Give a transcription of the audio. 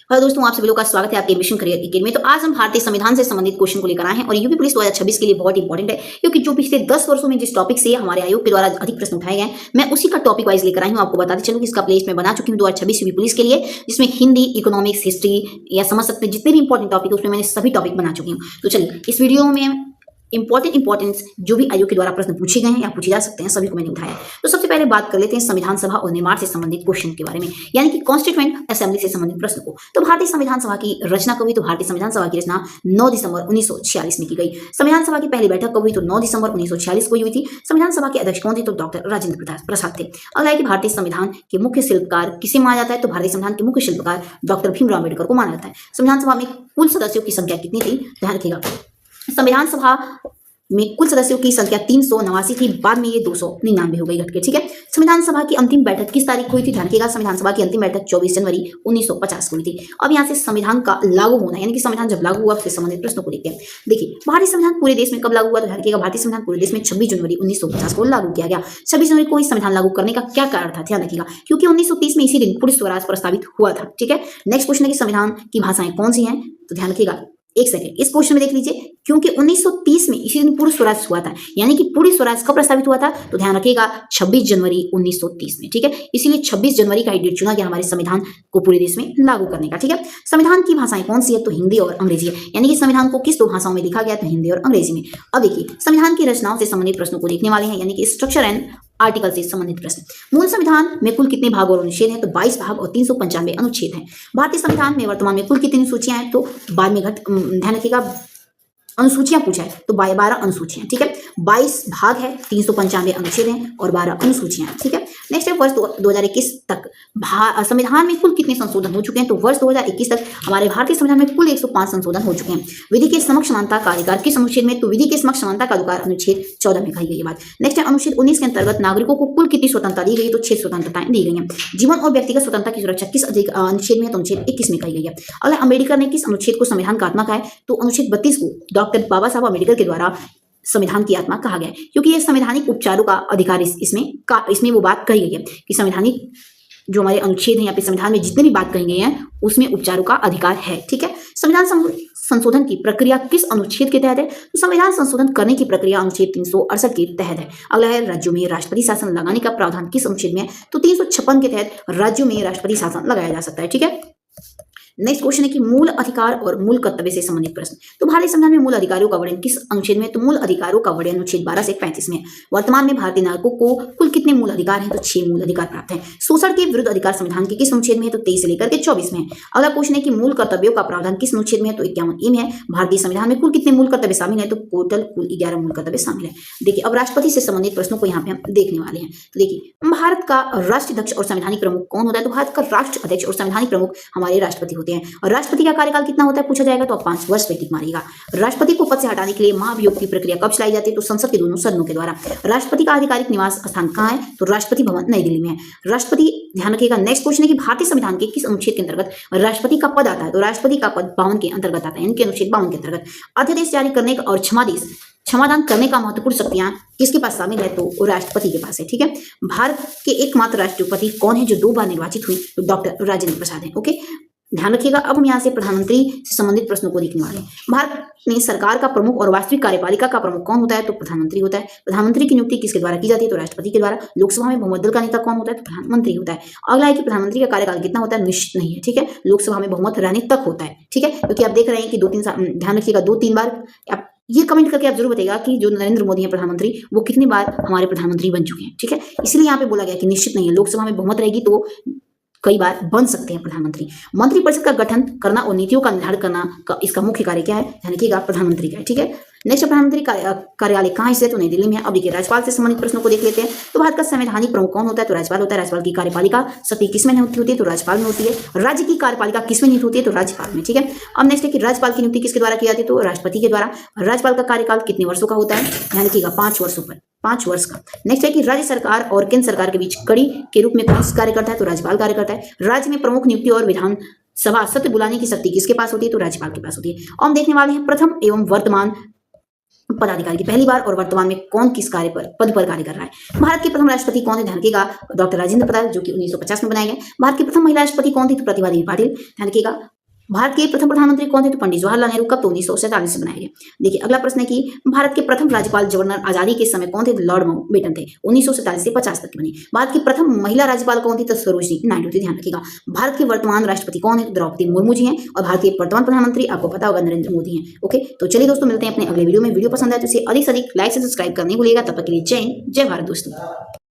Hello दोस्तों, आप सभी लोगों का स्वागत है आपके मिशन करियर एकेडमी में। तो आज हम भारतीय संविधान से संबंधित क्वेश्चन को लेकर आए हैं और यूपी पुलिस 2026 के लिए बहुत इंपॉर्टेंट है, क्योंकि जो पिछले 10 वर्षों में जिस टॉपिक से हमारे आयोग के द्वारा अधिक प्रश्न उठाए गए हैं, मैं उसी का टॉपिक वाइज लेकर आई हूं। आपको बताते चलूं कि इसका प्लेलिस्ट मैं बना चुकी हूं 2026 यूपी पुलिस के लिए, जिसमें हिंदी, इकोनॉमिक्स, हिस्ट्री या समझ सकते हैं जितने भी इंपॉर्टेंट टॉपिक उसमें मैंने सभी टॉपिक बना चुकी हूँ। तो चलिए इस वीडियो में इंपॉर्टेंट जो भी आयोग के द्वारा प्रश्न पूछे गए हैं या पूछे जा सकते हैं, सभी को मैंने उठाया है। तो सबसे पहले बात कर लेते हैं संविधान सभा और निर्माण से संबंधित क्वेश्चन के बारे में, यानी कि कॉन्स्टिट्यूएंट असेंबली से संबंधित प्रश्न को। तो भारतीय संविधान सभा की रचना कब हुई? तो भारतीय संविधान सभा की रचना 9 दिसंबर 1946 में की गई। संविधान सभा की पहली बैठक कब हुई? तो 9 दिसंबर 1946 को हुई थी। संविधान सभा के अध्यक्ष कौन थे? तो डॉक्टर राजेंद्र प्रसाद थे। अगला है कि भारतीय संविधान के मुख्य शिल्पकार किसे माना जाता है? तो भारतीय संविधान के मुख्य शिल्पकार डॉक्टर भीमराव अम्बेडकर को माना जाता है। संविधान सभा में कुल सदस्यों की संख्या कितनी थी? ध्यान रखिएगा, संविधान सभा में कुल सदस्यों की संख्या 389 थी, बाद में ये 299 हो गई घट के। ठीक है, संविधान सभा की अंतिम बैठक किस तारीख को हुई थी? ध्यान रखिएगा, संविधान सभा की अंतिम बैठक 24 जनवरी 1950 को हुई थी। अब यहाँ से संविधान का लागू होना, यानी कि संविधान जब लागू हुआ उससे संबंधित प्रश्नों को देखते हैं। देखिए, भारतीय संविधान पूरे देश में कब लागू हुआ? तो ध्यान रखिएगा, भारतीय संविधान पूरे देश में 26 जनवरी 1950 को लागू किया गया। 26 जनवरी को इस संविधान लागू करने का क्या कारण था? ध्यान रखिएगा, क्योंकि 1930 में इसी दिन पूर्ण स्वराज प्रस्तावित हुआ था। ठीक है, नेक्स्ट क्वेश्चन है कि संविधान की भाषाएं कौन सी हैं? तो ध्यान रखिएगा, एक सेकंड, इस क्वेश्चन में देख लीजिए, क्योंकि 1930 में इसी दिन पूर्ण स्वराज हुआ था, यानी कि पूर्ण स्वराज कब प्रस्तावित हुआ था? तो ध्यान रखिएगा 26 जनवरी 1930 में। ठीक है, इसीलिए 26 जनवरी का डेट चुना गया हमारे संविधान को पूरे देश में लागू करने का। ठीक है, संविधान की भाषाएं कौन सी है? तो हिंदी और अंग्रेजी है, यानी कि संविधान को किस दो भाषाओं में लिखा गया? तो हिंदी और अंग्रेजी में। अब देखिए, संविधान की रचनाओं से संबंधित प्रश्नों को देखने वाले हैं, यानी कि स्ट्रक्चर एंड आर्टिकल से संबंधित प्रश्न। मूल संविधान में कुल कितने भाग और अनुच्छेद हैं? तो 22 भाग और 395 अनुच्छेद हैं। भारतीय संविधान में वर्तमान में कुल कितनी अनुसूचियां हैं? तो बाद में ध्यान रखिएगा, अनुसूचियां पूछा है तो 12 अनुसूचियां। ठीक है, 22 भाग है, 395 अनुच्छेद हैं और 12 अनुसूचियां हैं। ठीक है, नेक्स्ट है वर्ष 2021 तक संविधान में कुल कितने संशोधन हो चुके हैं? तो वर्ष 2021 तक हमारे भारतीय संविधान में कुल 105 संशोधन हो चुके हैं। विधि के समक्ष समानता का अधिकार किस अनुच्छेद में? तो विधि के समक्ष समानता का अधिकार अनुच्छेद 14 में कही गई है बात। नेक्स्ट है अनुच्छेद 19 के अंतर्गत नागरिकों को कुल कितनी स्वतंत्रता दी गई? तो 6 स्वतंत्रताएं दी गई हैं। जीवन और व्यक्तिगत स्वतंत्रता की सुरक्षा किस अनुच्छेद में? तो अनुच्छेद 21 में कही गई है। अगला, अम्बेडकर ने किस अनुच्छेद को संविधान का आत्मा कहा है? तो अनुच्छेद 32 को डॉक्टर बाबा साहब अम्बेडकर के द्वारा संविधान की आत्मा कहा गया है, क्योंकि यह संवैधानिक उपचारों का अधिकार इसमें वो बात कही गई है कि संवैधानिक जो हमारे अनुच्छेद हैं या फिर संविधान में जितने भी बात कही गई हैं उसमें उपचारों का अधिकार है। ठीक है, संविधान संशोधन की प्रक्रिया किस अनुच्छेद के तहत है? तो संविधान संशोधन करने की प्रक्रिया अनुच्छेद 368 के तहत है। अगला है, राज्यों में राष्ट्रपति शासन लगाने का प्रावधान किस अनुच्छेद में है? तो 356 के तहत राज्यों में राष्ट्रपति शासन लगाया जा सकता है। ठीक है, नेक्स्ट क्वेश्चन है कि मूल अधिकार और मूल कर्तव्य से संबंधित प्रश्न। तो भारतीय संविधान में मूल अधिकारों का वर्णन किस अनुच्छेद में? तो मूल अधिकारों का वर्णन अनुच्छेद 12 से 35 में। वर्तमान में भारतीय नागरिकों को कुल कितने मूल अधिकार हैं? तो 6 मूल अधिकार प्राप्त हैं। शोषण के विरुद्ध अधिकार संविधान के किस अनुच्छेद में है? तो 23 से लेकर के 24 में है। अगला क्वेश्चन है कि मूल कर्तव्यों का प्रावधान किस अनुच्छेद में है? तो 51 में है। भारतीय संविधान में कुल कितने मूल कर्तव्य शामिल है? तो टोटल कुल 11 मूल कर्तव्य शामिल है। देखिए, अब राष्ट्रपति से संबंधित प्रश्नों को यहाँ पे हम देखने वाले हैं। तो देखिए, भारत का राष्ट्राध्यक्ष और संवैधानिक प्रमुख कौन होता है? तो भारत का राष्ट्र अध्यक्ष और संवैधानिक प्रमुख हमारे राष्ट्रपति होते हैं। और राष्ट्रपति का कार्यकाल कितना होता है पूछा जाएगा तो 5 वर्ष पे टिक मारिएगा। राष्ट्रपति को पद से हटाने के लिए महाभियोग की प्रक्रिया कब चलाई जाती है? तो संसद के दोनों सदनों के द्वारा। राष्ट्रपति का आधिकारिक निवास स्थान कहाँ है? तो राष्ट्रपति भवन नई दिल्ली में है। राष्ट्रपति, ध्यान रखिएगा, नेक्स्ट क्वेश्चन है कि भारतीय संविधान के किस अनुच्छेद के अंतर्गत राष्ट्रपति का पद आता है? तो राष्ट्रपति का पद 52 के अंतर्गत आता है, इनके अनुच्छेद 52 के अंतर्गत। अध्यादेश जारी करने का और क्षमादान करने का महत्वपूर्ण शक्तियां किसके पास शामिल है? तो राष्ट्रपति के पास है। ठीक है, भारत के एकमात्र राष्ट्रपति कौन है जो 2 बार निर्वाचित हुए? तो डॉक्टर राजेंद्र प्रसाद है। ओके, ध्यान रखिएगा। अब हम यहाँ से प्रधानमंत्री से संबंधित प्रश्नों को देखने वाले हैं। भारत में सरकार का प्रमुख और वास्तविक कार्यपालिका का प्रमुख कौन होता है? तो प्रधानमंत्री होता है। प्रधानमंत्री की नियुक्ति किसके द्वारा की जाती है? तो राष्ट्रपति के द्वारा। लोकसभा में बहुमत दल का नेता कौन होता है? तो प्रधानमंत्री होता है। अगला है कि प्रधानमंत्री का कार्यकाल कितना होता है? निश्चित नहीं है। ठीक है, लोकसभा में बहुमत रहने तक होता है। ठीक है, क्योंकि आप देख रहे हैं कि 2-3 साल, ध्यान रखिएगा, 2-3 बार। आप ये कमेंट करके आप जरूर बताइएगा कि जो नरेंद्र मोदी है प्रधानमंत्री, वो कितनी बार हमारे प्रधानमंत्री बन चुके हैं। ठीक है, इसलिए यहाँ पे बोला गया कि निश्चित नहीं है, लोकसभा में बहुमत रहेगी तो कई बार बन सकते हैं प्रधानमंत्री। मंत्रिपरिषद का गठन करना और नीतियों का निर्धारण करना इसका मुख्य कार्य क्या है? ध्यान रखिएगा, प्रधानमंत्री का है। ठीक है, नेक्स्ट, प्रधानमंत्री कार्यालय कहाँ स्थित है? तो नई दिल्ली में है। अब देखिए, राज्यपाल से संबंधित प्रश्नों को देख लेते हैं। तो भारत का संवैधानिक प्रमुख कौन होता है? तो राज्यपाल होता है। राज्यपाल की कार्यपालिका शक्ति किसमें होती है? तो राज्यपाल में होती है। राज्य की कार्यपालिका किसमें नियुक्त होती है? तो राज्यपाल में। ठीक है, अब नेक्स्ट है कि राज्यपाल की नियुक्ति किसके द्वारा की जाती है? तो राष्ट्रपति के द्वारा। राज्यपाल का कार्यकाल कितने वर्षों का होता है? ध्यान रखिएगा, 5 वर्षों पर, 5 वर्ष का। नेक्स्ट है कि राज्य सरकार और केंद्र सरकार के बीच कड़ी के रूप में कौन कार्य करता है? तो राज्यपाल कार्य करता है। राज्य में प्रमुख नियुक्ति और विधान सभा सत्र बुलाने की शक्ति किसके पास होती है? तो राज्यपाल के पास होती है। और हम देखने वाले हैं प्रथम एवं वर्तमान पदाधिकारी की पहली बार और वर्तमान में कौन किस पद पर कार्य कर रहा है। भारत के प्रथम राष्ट्रपति कौन थे? ध्यान रखिएगा डॉक्टर राजेंद्र प्रसाद, जो कि 1950 में बनाए गए। भारत की प्रथम महिला राष्ट्रपति कौन थी? तो प्रतिभा देवी पाटिल। ध्यान रखिएगा। भारत के प्रथम प्रधानमंत्री कौन थे? तो पंडित जवाहरलाल नेहरू। कब? तो 1947 में बनाए गए। देखिए अगला प्रश्न है कि भारत के प्रथम राज्यपाल गवर्नर आजादी के समय कौन थे? लॉर्ड माउंटबेटन थे। 1947 से 50 तक के बने। भारत की प्रथम महिला राज्यपाल कौन थी? तो सरोजिनी नायडू थी। ध्यान रखिएगा। भारत के वर्तमान राष्ट्रपति कौन है? तो द्रौपदी मुर्मू जी हैं। और भारत के वर्तमान प्रधानमंत्री आपको पता होगा नरेंद्र मोदी हैं। ओके, तो चलिए दोस्तों मिलते हैं अपने अगले वीडियो में। वीडियो पसंद आए तो इसे अधिक से अधिक लाइक से सब्सक्राइब करने भूलिएगा। तब तक के लिए जय हिंद, जय भारत दोस्तों।